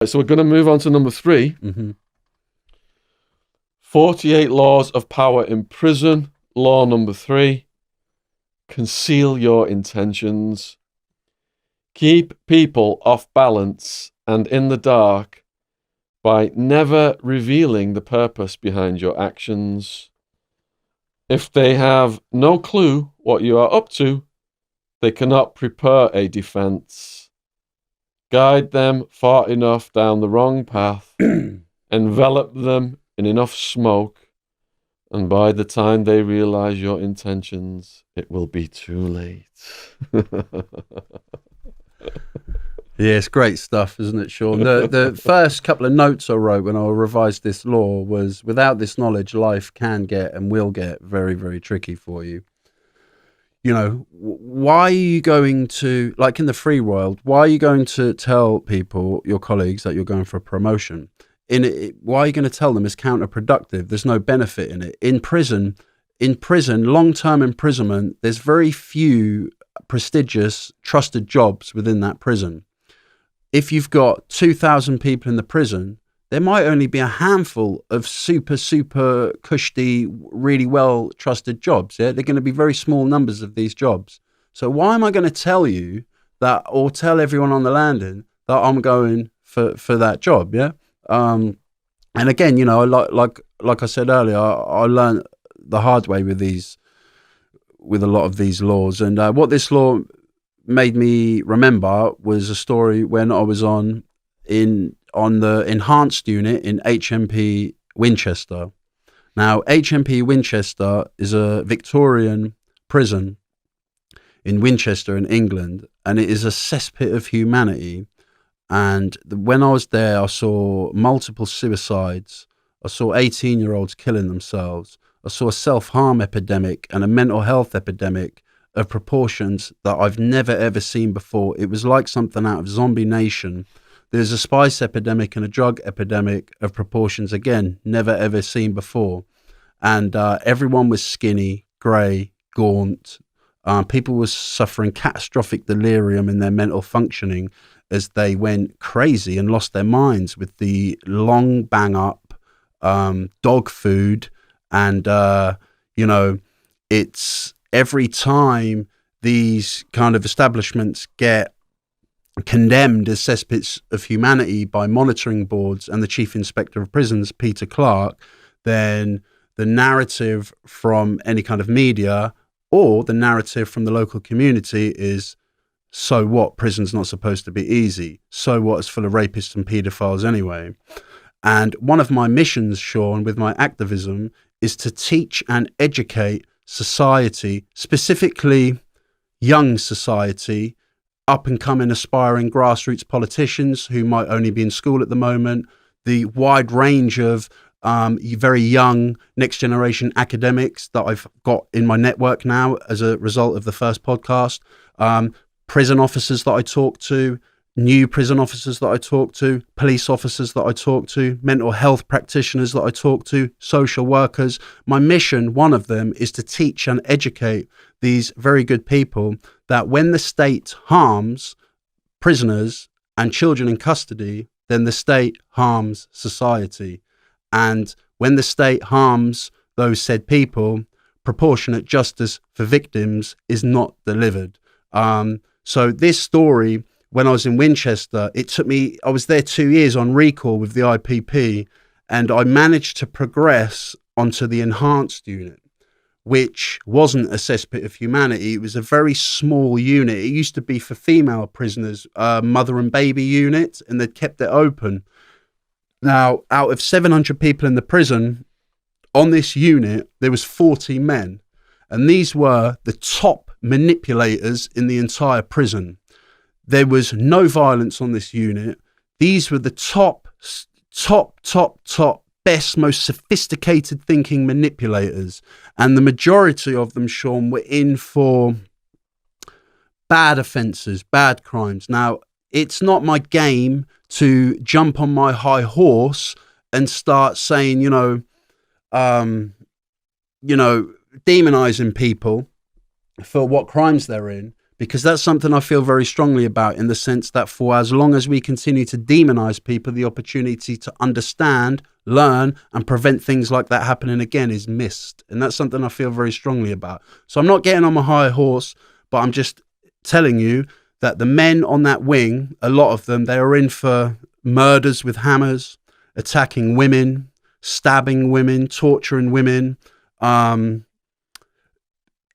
So we're going to move on to number 3. 48 laws of power in prison. Law number 3. Conceal your intentions. Keep people off balance and in the dark by never revealing the purpose behind your actions. If they have no clue what you are up to, they cannot prepare a defense. Guide them far enough down the wrong path, envelop them in enough smoke, and by the time they realize your intentions, it will be too late. Yeah, it's great stuff, isn't it, Shaun? The first couple of notes I wrote when I revised this law was, without this knowledge, life can get and will get very, very tricky for you. You know, why are you going to, like in the free world, why are you going to tell people, your colleagues, that you're going for a promotion? Why are you going to tell them it's counterproductive? There's no benefit in it. In prison, long-term imprisonment, there's very few prestigious, trusted jobs within that prison. If you've got 2,000 people in the prison, there might only be a handful of super cushy, really well trusted jobs. Yeah, they're going to be very small numbers of these jobs. So why am I going to tell you that, or tell everyone on the landing that I'm going for that job? Yeah. And again, you know, like I said earlier, I learned the hard way with a lot of these laws. And what this law made me remember was a story when I was on the enhanced unit in HMP Winchester. Now, HMP Winchester is a Victorian prison in Winchester in England, and it is a cesspit of humanity. And when I was there, I saw multiple suicides. I saw 18-year-olds killing themselves. I saw a self-harm epidemic and a mental health epidemic of proportions that I've never ever seen before. It was like something out of Zombie Nation. There's a spice epidemic and a drug epidemic of proportions, again, never ever seen before. And everyone was skinny, grey, gaunt. People were suffering catastrophic delirium in their mental functioning as they went crazy and lost their minds with the long bang up, dog food. And, you know, it's every time these kind of establishments get condemned as cesspits of humanity by monitoring boards and the Chief Inspector of Prisons, Peter Clark, then the narrative from any kind of media or the narrative from the local community is, so what, prison's not supposed to be easy. So what, it's full of rapists and paedophiles anyway. And one of my missions, Shaun, with my activism is to teach and educate society, specifically young society, up and coming aspiring grassroots politicians who might only be in school at the moment, the wide range of very young next generation academics that I've got in my network now as a result of the first podcast, prison officers that I talk to, new prison officers that I talk to, police officers that I talk to, mental health practitioners that I talk to, social workers. My mission, one of them, is to teach and educate these very good people that when the state harms prisoners and children in custody, then the state harms society. And when the state harms those said people, proportionate justice for victims is not delivered. So this story, when I was in Winchester, I was there 2 years on recall with the IPP, and I managed to progress onto the enhanced unit, which wasn't a cesspit of humanity. It was a very small unit. It used to be for female prisoners, mother and baby unit, and they'd kept it open. Now, out of 700 people in the prison, on this unit, there was 40 men, and these were the top manipulators in the entire prison. There was no violence on this unit. These were the top, best, most sophisticated thinking manipulators. And the majority of them, Shaun, were in for bad offences, bad crimes. Now, it's not my game to jump on my high horse and start saying, demonizing people for what crimes they're in. because that's something I feel very strongly about, in the sense that for as long as we continue to demonize people, the opportunity to understand, learn, and prevent things like that happening again is missed. And that's something I feel very strongly about. So I'm not getting on my high horse, but I'm just telling you that the men on that wing, a lot of them, they are in for murders with hammers, attacking women, stabbing women, torturing women,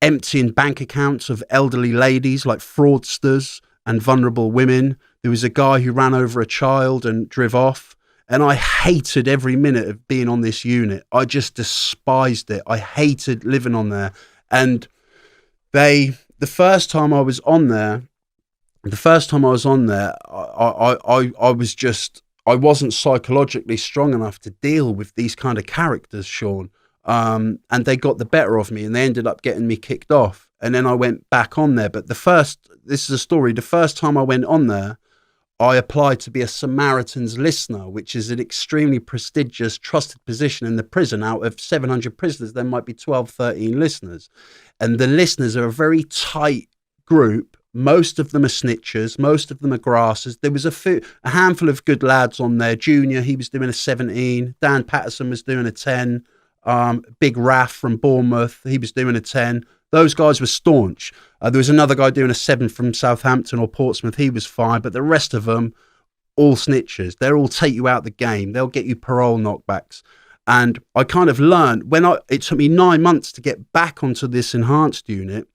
emptying bank accounts of elderly ladies like fraudsters and vulnerable women. There was a guy who ran over a child and drove off. And I hated every minute of being on this unit. I just despised it. I hated living on there. And the first time I was on there, I wasn't psychologically strong enough to deal with these kind of characters, Shaun. And they got the better of me, and they ended up getting me kicked off. And then I went back on there. But this is a story. The first time I went on there, I applied to be a Samaritan's listener, which is an extremely prestigious, trusted position in the prison. Out of 700 prisoners, there might be 12, 13 listeners. And the listeners are a very tight group. Most of them are snitchers. Most of them are grassers. There was a handful of good lads on there. Junior, he was doing a 17. Dan Patterson was doing a 10. Big Raff from Bournemouth, he was doing a 10. Those guys were staunch. There was another guy doing a 7 from Southampton or Portsmouth. He was fine. But the rest of them, all snitchers. They'll all take you out the game. They'll get you parole knockbacks. And I kind of learned, it took me 9 months to get back onto this enhanced unit.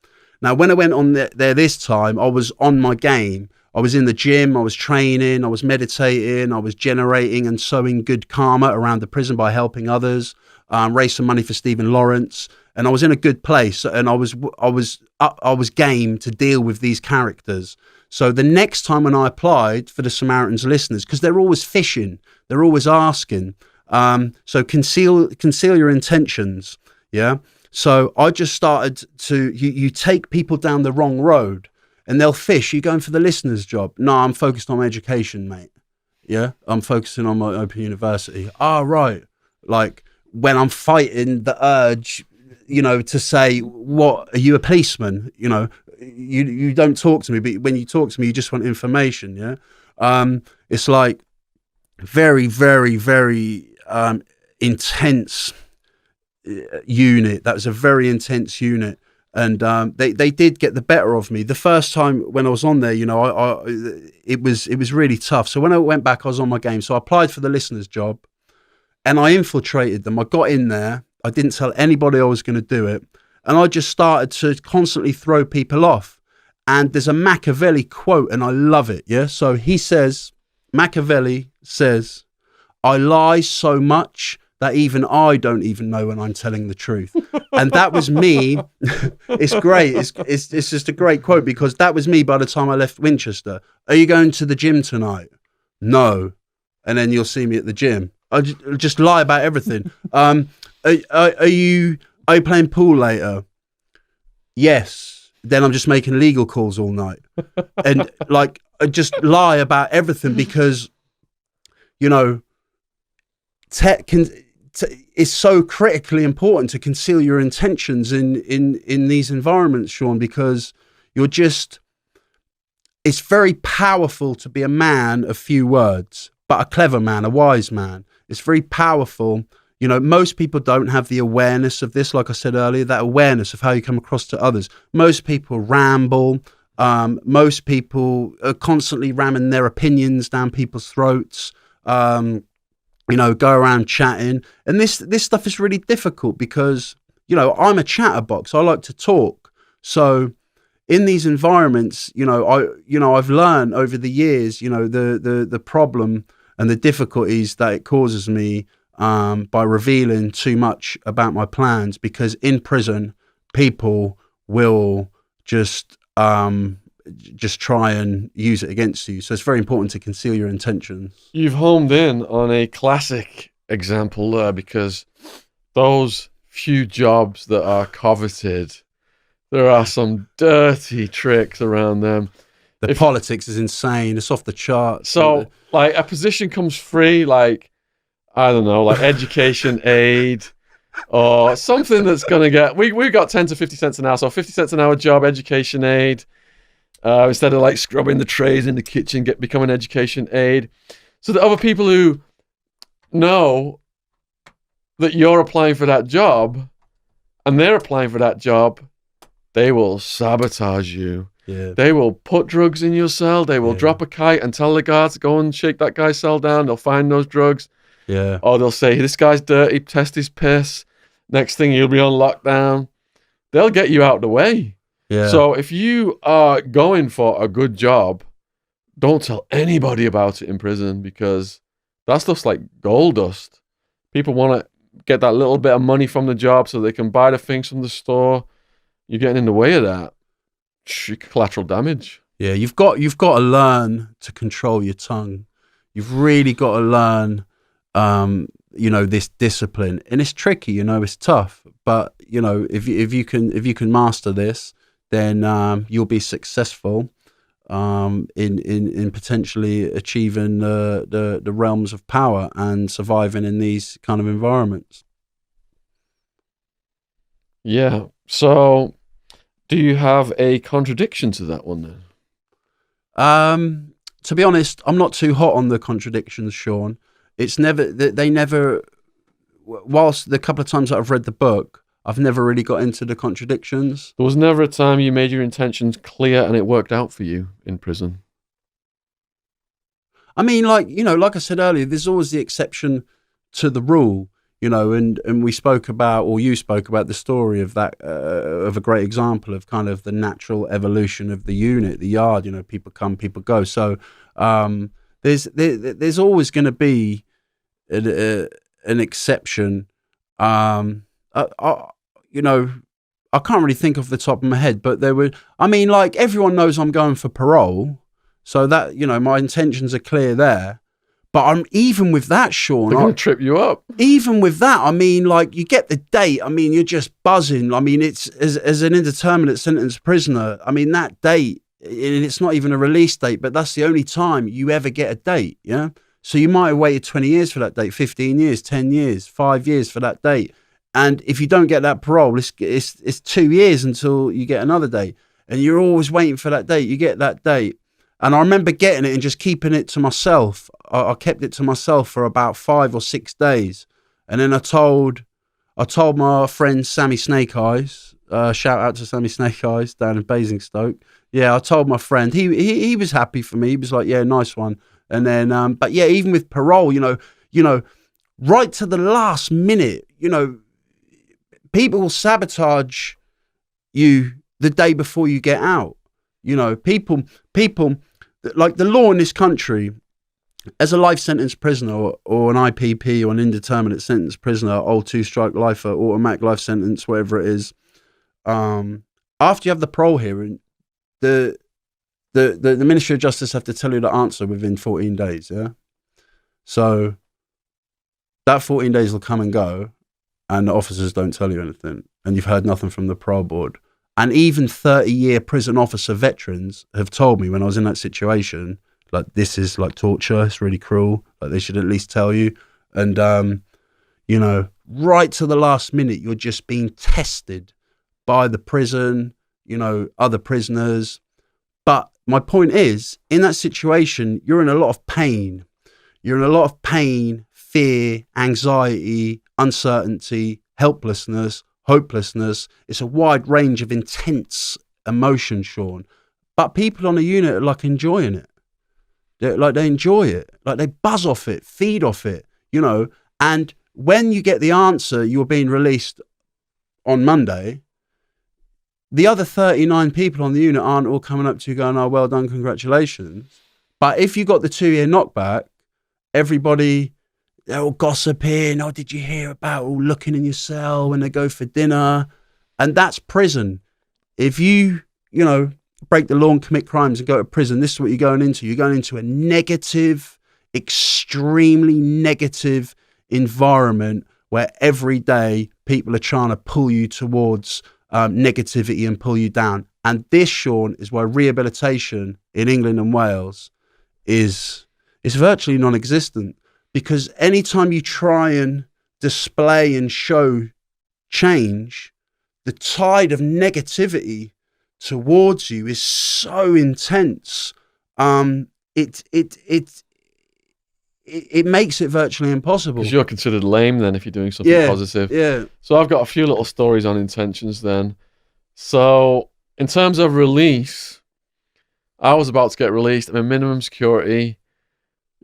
Now, when I went on there this time, I was on my game. I was in the gym, I was training, I was meditating, I was generating and sowing good karma around the prison by helping others, raise some money for Stephen Lawrence. And I was in a good place, and I was game to deal with these characters. So the next time when I applied for the Samaritan's listeners, because they're always fishing, they're always asking, so conceal your intentions, yeah? So I just started to, you take people down the wrong road, and they'll fish. You're going for the listener's job. No, I'm focused on my education, mate. Yeah, I'm focusing on my Open University. Right. Like, when I'm fighting the urge, to say, what, are you a policeman? You don't talk to me, but when you talk to me, you just want information, yeah? It's like very, very, very intense unit. That was a very intense unit. And they did get the better of me. The first time when I was on there, it was really tough. So when I went back, I was on my game. So I applied for the listener's job, and I infiltrated them. I got in there. I didn't tell anybody I was going to do it. And I just started to constantly throw people off. And there's a Machiavelli quote, and I love it. Yeah. So Machiavelli says, "I lie so much that even I don't even know when I'm telling the truth." And that was me. It's great. It's just a great quote, because that was me by the time I left Winchester. Are you going to the gym tonight? No. And then you'll see me at the gym. I just lie about everything. Are you playing pool later? Yes. Then I'm just making legal calls all night. And like, I just lie about everything, because, it's so critically important to conceal your intentions in these environments, Shaun, because it's very powerful to be a man of few words, but a clever man, a wise man. It's very powerful. Most people don't have the awareness of this, like I said earlier, that awareness of how you come across to others. Most people ramble. Most people are constantly ramming their opinions down people's throats. Go around chatting. And this stuff is really difficult because, I'm a chatterbox. I like to talk. So in these environments, I've learned over the years, the problem and the difficulties that it causes me by revealing too much about my plans, because in prison, people will just try and use it against you. So it's very important to conceal your intentions. You've homed in on a classic example there, because those few jobs that are coveted, there are some dirty tricks around them. The politics is insane. It's off the charts. So, like, a position comes free, like, I don't know, like education aid or something that's going to get... We got 10 to 50 cents an hour, so 50 cents an hour job, education aid. instead of like scrubbing the trays in the kitchen, become an education aide. So that other people who know that you're applying for that job and they're applying for that job, they will sabotage you. Yeah. They will put drugs in your cell. They will drop a kite and tell the guards to go and shake that guy's cell down. They'll find those drugs. Yeah. Or they'll say, this guy's dirty, test his piss. Next thing, he'll be on lockdown. They'll get you out of the way. Yeah. So if you are going for a good job, don't tell anybody about it in prison, because that stuff's like gold dust. People want to get that little bit of money from the job so they can buy the things from the store. You're getting in the way of that. Collateral damage. Yeah, you've got to learn to control your tongue. You've really got to learn, this discipline, and it's tricky. It's tough, but if you can master this, then you'll be successful in potentially achieving the realms of power and surviving in these kind of environments. Yeah. So, do you have a contradiction to that one then? To be honest, I'm not too hot on the contradictions, Shaun. It's never, they never, whilst the couple of times that I've read the book, I've never really got into the contradictions. There was never a time you made your intentions clear and it worked out for you in prison. I mean, like I said earlier, there's always the exception to the rule. And we spoke about, or you spoke about the story of that, of a great example of kind of the natural evolution of the unit, the yard. People come, people go. So there's always going to be an exception. I can't really think off the top of my head, but everyone knows I'm going for parole, so that my intentions are clear there. But even with that, Shaun, they're going to trip you up. Even with that, you get the date. You're just buzzing. It's as an indeterminate sentence prisoner. That date, and it's not even a release date, but that's the only time you ever get a date. Yeah. So you might have waited 20 years for that date, 15 years, 10 years, 5 years for that date. And if you don't get that parole, it's 2 years until you get another date. And you're always waiting for that date. You get that date. And I remember getting it and just keeping it to myself. I kept it to myself for about 5 or 6 days. And then I told my friend Sammy Snake Eyes, shout out to Sammy Snake Eyes down in Basingstoke. Yeah, I told my friend, he was happy for me. He was like, yeah, nice one. And then, but yeah, even with parole, right to the last minute, people will sabotage you the day before you get out. People, like the law in this country, as a life sentence prisoner or an IPP or an indeterminate sentence prisoner, old 2-strike lifer, automatic life sentence, whatever it is, after you have the parole hearing, the Ministry of Justice have to tell you the answer within 14 days, yeah? So that 14 days will come and go, and the officers don't tell you anything, and you've heard nothing from the parole board. And even 30-year prison officer veterans have told me when I was in that situation, like, this is like torture, it's really cruel, like they should at least tell you. And, right to the last minute, you're just being tested by the prison, other prisoners. But my point is, in that situation, you're in a lot of pain. You're in a lot of pain, fear, anxiety, uncertainty, helplessness, hopelessness. It's a wide range of intense emotion, Shaun. But people on the unit are like enjoying it. They enjoy it. Like they buzz off it, feed off it, And when you get the answer, you're being released on Monday, the other 39 people on the unit aren't all coming up to you going, oh, well done, congratulations. But if you got the 2-year knockback, everybody, they're all gossiping. Oh, did you hear about all looking in your cell when they go for dinner? And that's prison. If you, break the law and commit crimes and go to prison, this is what you're going into. You're going into a negative, extremely negative environment where every day people are trying to pull you towards negativity and pull you down. And this, Shaun, is why rehabilitation in England and Wales is virtually non-existent. Because anytime you try and display and show change, the tide of negativity towards you is so intense. It makes it virtually impossible. Because you're considered lame then if you're doing something positive. Yeah. So I've got a few little stories on intentions then. So in terms of release, I was about to get released. I'm in minimum security,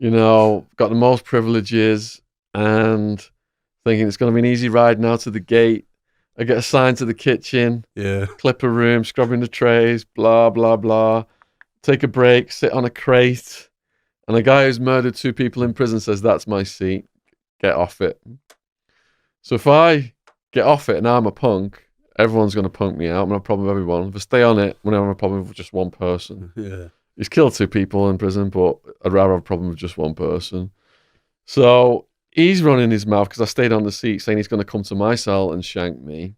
got the most privileges, and thinking it's going to be an easy ride now to the gate. I get assigned to the kitchen, clipper room, scrubbing the trays, blah, blah, blah. Take a break, sit on a crate. And a guy who's murdered 2 people in prison says, that's my seat. Get off it. So if I get off it and I'm a punk, everyone's going to punk me out. I'm going to have a problem with everyone. If I stay on it, I'm going to have a problem with just one person. Yeah. He's killed 2 people in prison, but I'd rather have a problem with just one person. So he's running his mouth because I stayed on the seat saying he's going to come to my cell and shank me.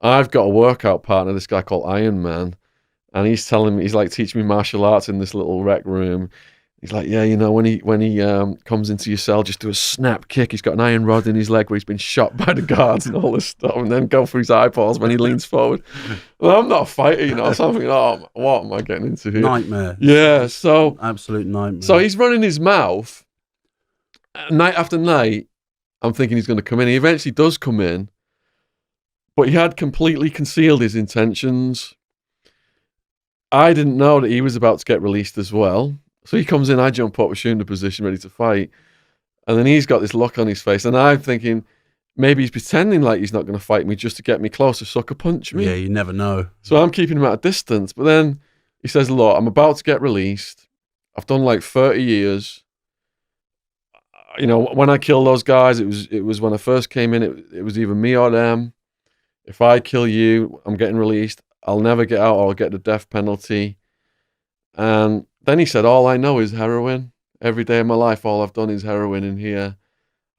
I've got a workout partner, this guy called Iron Man, and he's telling me, he's like teaching me martial arts in this little rec room. He's like, yeah, when he comes into your cell, just do a snap kick. He's got an iron rod in his leg where he's been shot by the guards and all this stuff, and then go for his eyeballs when he leans forward. Well, I'm not a fighter, so I'm thinking, oh, what am I getting into here? Nightmare. Yeah, so absolute nightmare. So he's running his mouth night after night. I'm thinking he's going to come in. He eventually does come in, but he had completely concealed his intentions. I didn't know that he was about to get released as well. So he comes in, I jump up, assume the position, ready to fight. And then he's got this look on his face. And I'm thinking, maybe he's pretending like he's not going to fight me just to get me closer, sucker punch me. Yeah, you never know. So I'm keeping him at a distance. But then he says, look, I'm about to get released. I've done like 30 years. When I killed those guys, it was when I first came in, it was either me or them. If I kill you, I'm getting released. I'll never get out or I'll get the death penalty. And then he said, all I know is heroin. Every day of my life, all I've done is heroin in here.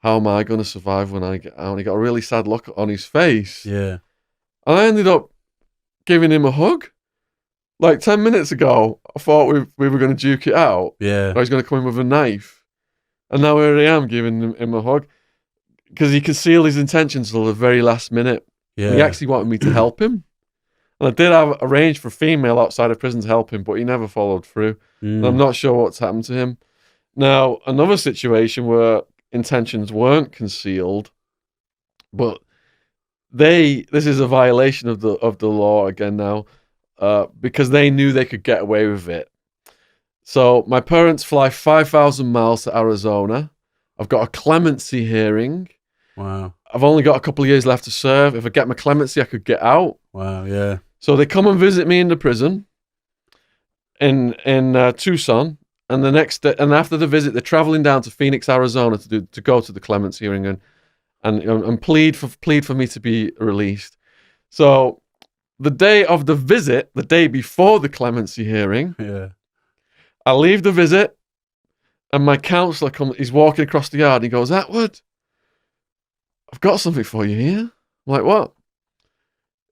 How am I going to survive when I get out? And he got a really sad look on his face. Yeah. And I ended up giving him a hug. Like 10 minutes ago, I thought we were going to duke it out. Yeah. I was going to come in with a knife. And now here I am giving him a hug. Because he concealed his intentions until the very last minute. Yeah. He actually wanted me to help him. And I did have arranged for a female outside of prison to help him, but he never followed through. And I'm not sure what's happened to him. Now, another situation where intentions weren't concealed, but this is a violation of the law again now, because they knew they could get away with it. So my parents fly 5,000 miles to Arizona. I've got a clemency hearing. Wow. I've only got a couple of years left to serve. If I get my clemency, I could get out. Wow, yeah. So they come and visit me in the prison in Tucson, and the next day, and after the visit, they're traveling down to Phoenix, Arizona to go to the clemency hearing and plead for me to be released. So the day of the visit, the day before the clemency hearing, I leave the visit, and my counselor he's walking across the yard, and he goes, Attwood, I've got something for you here. I'm like, what?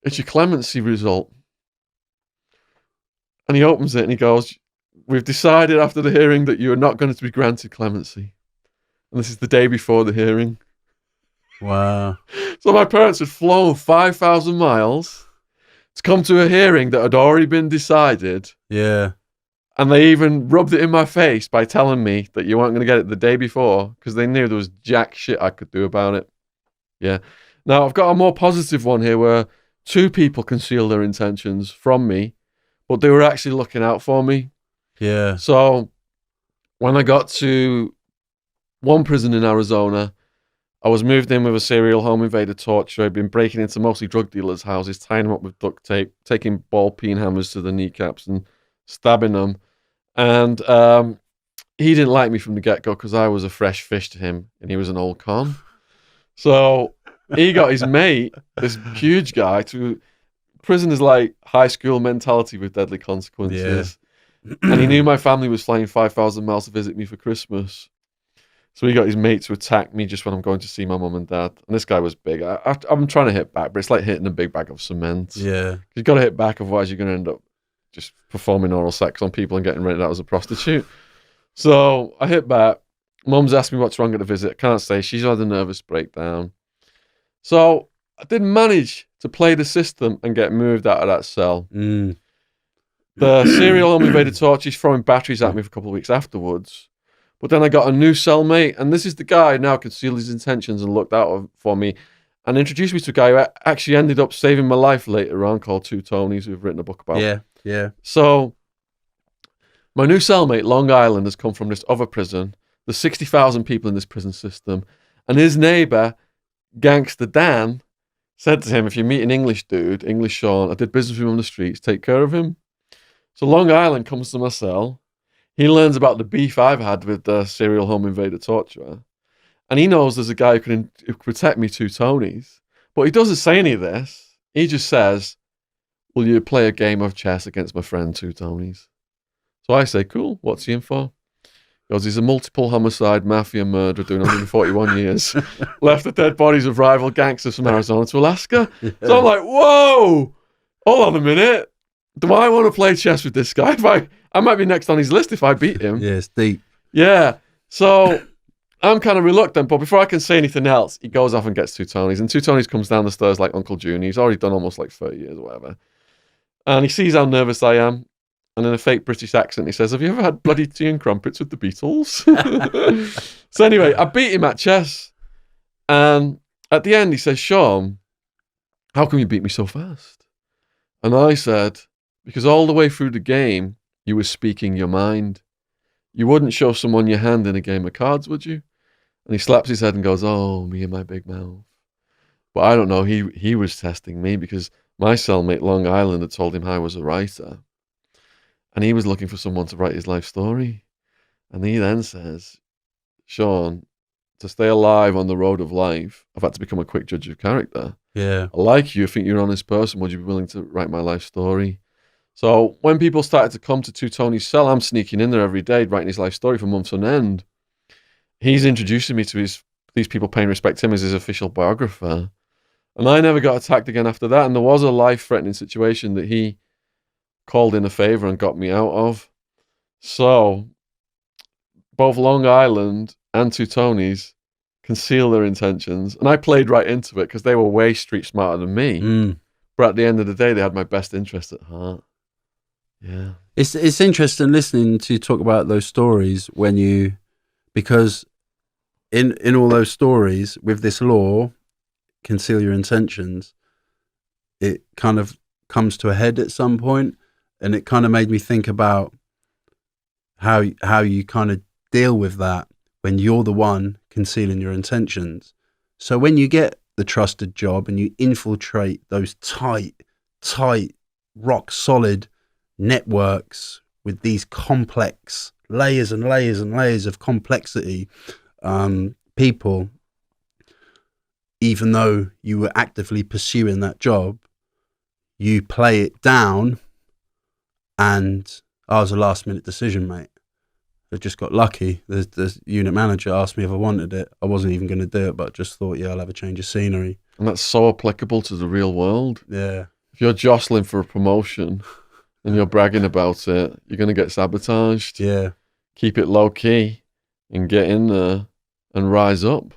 It's your clemency result. And he opens it and he goes, we've decided after the hearing that you are not going to be granted clemency. And this is the day before the hearing. Wow. So my parents had flown 5,000 miles to come to a hearing that had already been decided. Yeah. And they even rubbed it in my face by telling me that you weren't going to get it the day before because they knew there was jack shit I could do about it. Yeah. Now, I've got a more positive one here where 2 people concealed their intentions from me, but they were actually looking out for me. Yeah. So when I got to one prison in Arizona, I was moved in with a serial home invader torturer. I'd been breaking into mostly drug dealers' houses, tying them up with duct tape, taking ball peen hammers to the kneecaps and stabbing them. And he didn't like me from the get-go because I was a fresh fish to him and he was an old con. So he got his mate, this huge guy, to prison is like high school mentality with deadly consequences. Yeah. And he knew my family was flying 5,000 miles to visit me for Christmas. So he got his mate to attack me just when I'm going to see my mum and dad. And this guy was big. I'm trying to hit back, but it's like hitting a big bag of cement. Yeah. You've got to hit back, otherwise you're going to end up just performing oral sex on people and getting rented out as a prostitute. So I hit back. Mum's asked me what's wrong at the visit. I can't say. She's had a nervous breakdown. So I did manage to play the system and get moved out of that cell. The serial home invader torch is throwing batteries at me for a couple of weeks afterwards. But then I got a new cellmate, and this is the guy who now concealed his intentions and looked out for me and introduced me to a guy who actually ended up saving my life later on, called Two Tonys, who've written a book about. Yeah. So my new cellmate, Long Island, has come from this other prison. There's 60,000 people in this prison system. And his neighbour, Gangster Dan, said to him, if you meet an English dude, English Shaun, I did business with him on the streets, take care of him. So Long Island comes to my cell. He learns about the beef I've had with the serial home invader torturer. And he knows there's a guy who can protect me, Two Tonys. But he doesn't say any of this. He just says, will you play a game of chess against my friend Two Tonys? So I say, cool, what's he in for? He goes, he's a multiple homicide mafia murderer doing 141 years. Left the dead bodies of rival gangsters from Arizona to Alaska. So I'm like, whoa, hold on a minute. Do I want to play chess with this guy? I might be next on his list if I beat him. Yeah, it's deep. Yeah. So I'm kind of reluctant, but before I can say anything else, he goes off and gets Two Tonys. And Two Tonys comes down the stairs like Uncle Junior. He's already done almost like 30 years or whatever. And he sees how nervous I am. And in a fake British accent, he says, have you ever had bloody tea and crumpets with the Beatles? So anyway, I beat him at chess. And at the end, he says, Shaun, how come you beat me so fast? And I said, because all the way through the game, you were speaking your mind. You wouldn't show someone your hand in a game of cards, would you? And he slaps his head and goes, oh, me and my big mouth. But I don't know, he was testing me because my cellmate, Long Island, had told him I was a writer. And he was looking for someone to write his life story. And he then says, Shaun, to stay alive on the road of life, I've had to become a quick judge of character. Yeah. I like you. I think you're an honest person. Would you be willing to write my life story? So when people started to come to Two Tonys' cell, I'm sneaking in there every day, writing his life story for months on end. He's introducing me to these people paying respect to him as his official biographer. And I never got attacked again after that. And there was a life-threatening situation that he called in a favor and got me out of. So both Long Island and Two Tonys conceal their intentions. And I played right into it because they were way street smarter than me. But at the end of the day, they had my best interest at heart. Yeah. It's interesting listening to you talk about those stories because in all those stories with this law, conceal your intentions, it kind of comes to a head at some point, and it kind of made me think about how you kind of deal with that when you're the one concealing your intentions. So when you get the trusted job and you infiltrate those tight, rock solid networks with these complex layers and layers and layers of complexity, people, even though you were actively pursuing that job, you play it down. And I was a last minute decision, mate. I just got lucky. The unit manager asked me if I wanted it. I wasn't even going to do it, but just thought, yeah, I'll have a change of scenery. And that's so applicable to the real world. Yeah. If you're jostling for a promotion and you're bragging about it, you're going to get sabotaged. Yeah. Keep it low key and get in there and rise up.